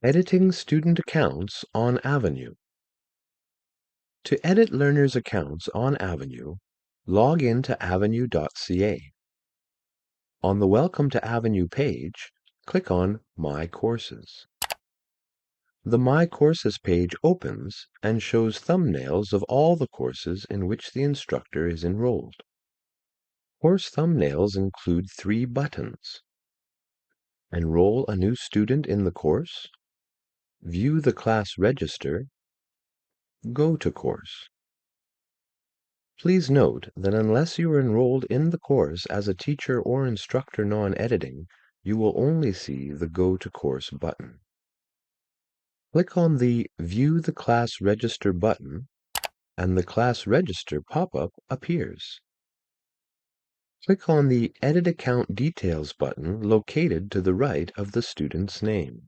Editing student accounts on Avenue. To edit learners' accounts on Avenue, log in to avenue.ca. On the Welcome to Avenue page, click on My Courses. The My Courses page opens and shows thumbnails of all the courses in which the instructor is enrolled. Course thumbnails include 3 buttons: Enroll a new student in the course, View the class register, Go to course. Please note that unless you are enrolled in the course as a teacher or instructor non-editing, you will only see the Go to Course button. Click on the View the Class Register button, and the Class Register pop-up appears. Click on the Edit Account Details button located to the right of the student's name.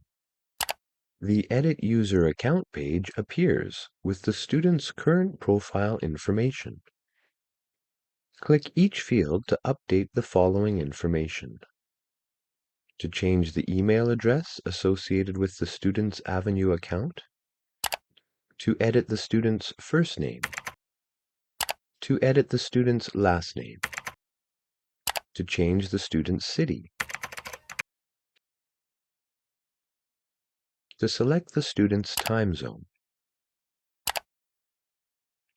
The Edit User Account page appears with the student's current profile information. Click each field to update the following information: to change the email address associated with the student's Avenue account, to edit the student's first name, to edit the student's last name, to change the student's city, to select the student's time zone,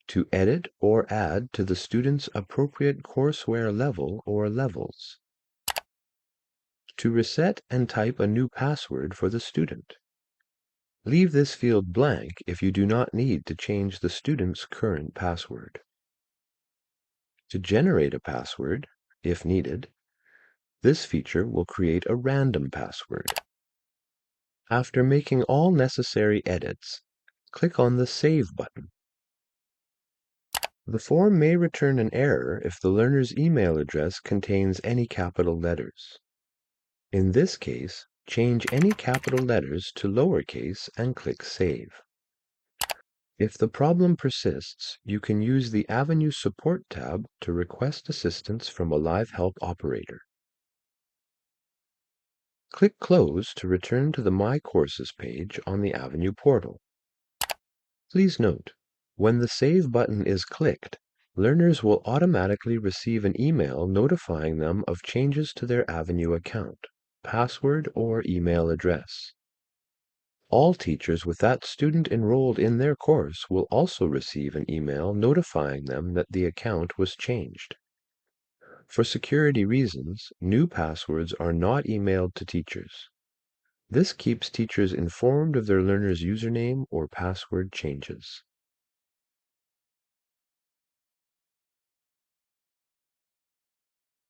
to edit or add to the student's appropriate courseware level or levels, to reset and type a new password for the student. Leave this field blank if you do not need to change the student's current password. To generate a password, if needed, this feature will create a random password. After making all necessary edits, click on the Save button. The form may return an error if the learner's email address contains any capital letters. In this case, change any capital letters to lowercase and click Save. If the problem persists, you can use the Avenue Support tab to request assistance from a live help operator. Click Close to return to the My Courses page on the Avenue portal. Please note, when the Save button is clicked, learners will automatically receive an email notifying them of changes to their Avenue account, password, or email address. All teachers with that student enrolled in their course will also receive an email notifying them that the account was changed. For security reasons, new passwords are not emailed to teachers. This keeps teachers informed of their learners' username or password changes.